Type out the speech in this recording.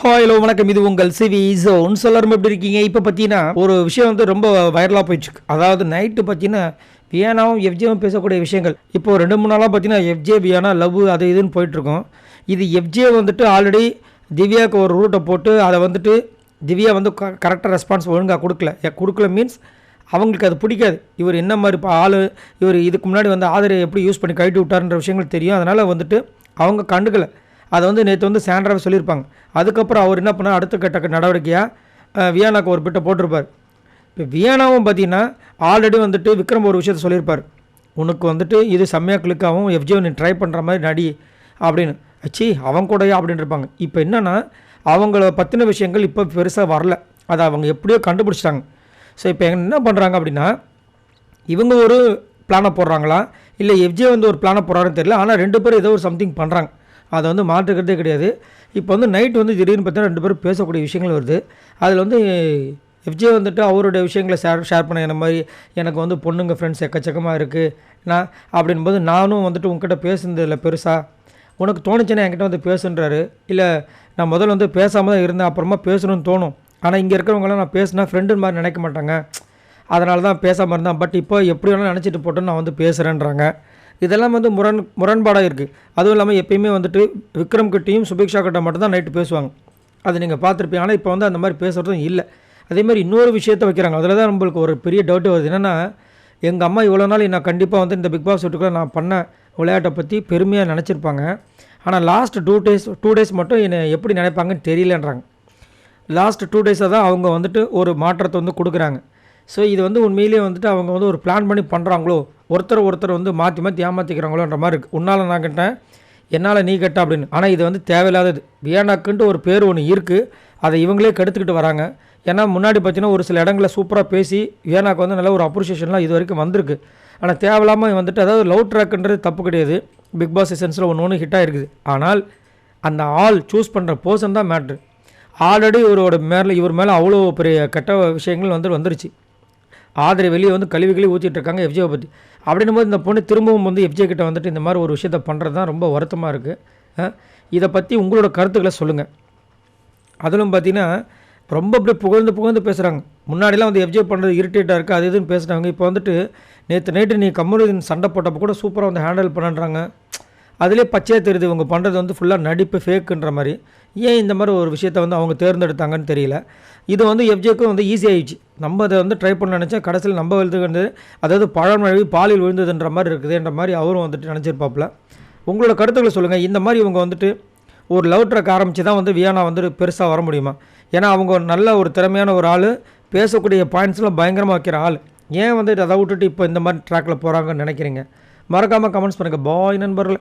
Hello வணக்கம், இது உங்கள் சிவி ஜோன். எல்லாரும் எப்படி இருக்கீங்க? இப்போ பார்த்தீங்கன்னா ஒரு விஷயம் வந்து ரொம்ப வைரலாக போயிட்டுருக்கு. அதாவது நைட்டு பார்த்தீங்கன்னா வியானாவும் எஃப்ஜேவும் பேசக்கூடிய விஷயங்கள் இப்போ 2-3 நாளாக பார்த்தீங்கன்னா எஃப்ஜே வியானா லவ் அது இதுன்னு போயிட்டுருக்கோம். இது எஃப்ஜே வந்துட்டு ஆல்ரெடி திவ்யாவுக்கு ஒரு ரூட்டை போட்டு அதை வந்துட்டு திவ்யா வந்து கரெக்டாக ரெஸ்பான்ஸ் ஒழுங்காக கொடுக்கல மீன்ஸ் அவங்களுக்கு அது பிடிக்காது. இவர் என்ன மாதிரி இப்போ இவர் இதுக்கு முன்னாடி வந்து ஆதரை எப்படி யூஸ் பண்ணி கழட்டி விட்டார்ன்ற விஷயங்கள் தெரியும். அதனால் வந்துட்டு அவங்க கண்டுக்கலை. அதை வந்து நேற்று வந்து சாண்ட்ராவை சொல்லியிருப்பாங்க. அதுக்கப்புறம் அவர் என்ன பண்ணால் அடுத்த கட்ட நடவடிக்கையாக வியானாக்கு ஒரு பிட்டை போட்டிருப்பார். இப்போ வியானாவும் பார்த்தீங்கன்னா ஆல்ரெடி வந்துட்டு விக்ரம் ஒரு விஷயத்த சொல்லியிருப்பார். உனக்கு வந்துட்டு இது செம்மையாக கிளிக்காகவும் எஃப்ஜே நீ ட்ரை பண்ணுற மாதிரி நடி அப்படின்னு. அச்சி அவங்க கூடயா அப்படின்னு இருப்பாங்க. இப்போ என்னென்னா அவங்கள பற்றின விஷயங்கள் இப்போ பெருசாக வரல. அதை அவங்க எப்படியோ கண்டுபிடிச்சிட்டாங்க. ஸோ இப்போ என்ன பண்ணுறாங்க அப்படின்னா இவங்க ஒரு பிளானை போடுறாங்களா இல்லை எஃப்ஜே வந்து ஒரு பிளானை போடுறாருன்னு தெரியல. ஆனால் 2 பேரும் ஏதோ ஒரு சம்திங் பண்ணுறாங்க. அதை வந்து மாற்றுக்கிறதே கிடையாது. இப்போ வந்து நைட் வந்து திடீர்னு பார்த்தீங்கன்னா 2 பேரும் பேசக்கூடிய விஷயங்கள் வருது. அதில் வந்து எஃப்ஜே வந்துட்டு அவருடைய விஷயங்களை ஷேர் பண்ண என்ன மாதிரி எனக்கு வந்து பொண்ணுங்க ஃப்ரெண்ட்ஸ் எக்கச்சக்கமாக இருக்குது நான் அப்படின்போது நானும் வந்துட்டு உங்ககிட்ட பேசுனதில்லை பெருசாக, உனக்கு தோணுச்சுன்னா என்கிட்ட வந்து பேசுன்றாரு. இல்லை நான் முதல்ல வந்து பேசாமல் தான் இருந்தேன், அப்புறமா பேசணும்னு தோணும். ஆனால் இங்கே இருக்கிறவங்களாம் நான் பேசினா ஃப்ரெண்டுன்னு மாதிரி நினைக்க மாட்டாங்க, அதனால தான் பேசாமல் இருந்தேன். பட் இப்போ எப்படி வேணாலும் நினச்சிட்டு போட்டோன்னு நான் வந்து பேசுகிறேன்றாங்க. இதெல்லாம் வந்து முரண்பாடாக இருக்குது. அதுவும் இல்லாமல் எப்பயுமே வந்துட்டு விக்ரம் கிட்டையும் சுபிக்ஷா கிட்ட மட்டும்தான் நைட்டு பேசுவாங்க. அது நீங்கள் பார்த்துருப்பீங்க. ஆனால் இப்போ வந்து அந்த மாதிரி பேசுகிறதும் இல்லை. அதேமாதிரி இன்னொரு விஷயத்த வைக்கிறாங்க. அதில் தான் நம்மளுக்கு ஒரு பெரிய டவுட்டு வருது. என்னென்னா எங்கள் அம்மா இவ்வளோ நாள் நான் கண்டிப்பாக வந்து இந்த பிக் பாஸ் வீட்டுக்குள்ளே நான் பண்ண விளையாட்டை பற்றி பெருமையாக நினச்சிருப்பாங்க. ஆனால் லாஸ்ட் 2 டேஸ் மட்டும் என்னை எப்படி நினைப்பாங்கன்னு தெரியலன்றாங்க. லாஸ்ட் 2 டேஸாக தான் அவங்க வந்துட்டு ஒரு மாற்றத்தை வந்து கொடுக்குறாங்க. ஸோ இது வந்து உண்மையிலேயே வந்துட்டு அவங்க வந்து ஒரு பிளான் பண்ணி பண்ணுறாங்களோ, ஒருத்தர் வந்து மாற்றி ஏமாற்றிக்கிறாங்களோன்ற மாதிரி இருக்குது. உன்னால் நான் கேட்டேன், என்னால் நீ கேட்ட அப்படின்னு. ஆனால் இது வந்து தேவையில்லாதது. வியானாக்குன்ட்டு ஒரு பேர் ஒன்று இருக்குது, அதை இவங்களே கெடுத்துக்கிட்டு வராங்க. ஏன்னா முன்னாடி பார்த்தீங்கன்னா ஒரு சில இடங்களில் சூப்பராக பேசி வியானாக்கு வந்து நல்ல ஒரு அப்ரிஷியேஷன்லாம் இது வரைக்கும் வந்திருக்கு. ஆனால் தேவையில்லாமல் வந்துட்டு அதாவது லவ் ட்ராக்ன்றது தப்பு கிடையாது. பிக் பாஸ் சீசன்ஸில் ஒன்று ஹிட் ஆகிருக்குது. ஆனால் அந்த ஆள் சூஸ் பண்ணுற பர்சன் தான் மேட்ரு. ஆல்ரெடி இவர் மேலே அவ்வளோ பெரிய கெட்ட விஷயங்கள் வந்துருச்சு. ஆதரை வெளியே வந்து கழுவி ஊற்றிட்டு இருக்காங்க எஃப்ஜேவை பற்றி. அப்படின்னும் போது இந்த பொண்ணு திரும்பவும் வந்து எஃப்ஜே கிட்ட வந்துட்டு இந்த மாதிரி ஒரு விஷயத்தை பண்ணுறது தான் ரொம்ப வருத்தமாக இருக்குது. இதை பற்றி உங்களோட கருத்துக்களை சொல்லுங்கள். அதிலும் பார்த்தீங்கன்னா ரொம்ப அப்படியே புகழ்ந்து பேசுகிறாங்க. முன்னாடிலாம் வந்து எஃப்ஜே பண்ணுறது இரிட்டேட்டாக இருக்குது அது இதுன்னு பேசுகிறாங்க. இப்போ வந்துட்டு நேற்று நைட்டு நீ கமருதீன் சண்டை போட்டப்போ கூட சூப்பராக வந்து ஹேண்டில் பண்ணுறாங்க. அதிலே பச்சையாக தெரியுது இவங்க பண்ணுறது வந்து ஃபுல்லாக நடிப்பு ஃபேக்குன்ற மாதிரி. ஏன் இந்த மாதிரி ஒரு விஷயத்தை வந்து அவங்க தேர்ந்தெடுத்தாங்கன்னு தெரியல. இது வந்து எஃப்ஜேக்கும் வந்து ஈஸி ஆகிடுச்சு. நம்ம அதை வந்து ட்ரை பண்ண நினச்சா கடைசியில் நம்ம விழுதுகிறது, அதாவது பழமழை பாலில் விழுந்ததுன்ற மாதிரி இருக்குதுன்ற மாதிரி அவரும் வந்துட்டு நினச்சிருப்பாப்புல. உங்களோட கருத்துக்களை சொல்லுங்கள். இந்த மாதிரி இவங்க வந்துட்டு ஒரு லவ் ட்ராக் ஆரம்பித்து தான் வந்து வியானா வந்துட்டு பெருசாக வர முடியுமா? ஏன்னா அவங்க நல்ல ஒரு திறமையான ஒரு ஆள், பேசக்கூடிய பாயிண்ட்ஸ்லாம் பயங்கரமாக வைக்கிற ஆள். ஏன் வந்து அதை விட்டுட்டு இப்போ இந்த மாதிரி ட்ராக்கில் போகிறாங்கன்னு நினைக்கிறீங்க? மறக்காமல் கமெண்ட்ஸ் பண்ணுங்கள். பாய் நண்பர்கள்.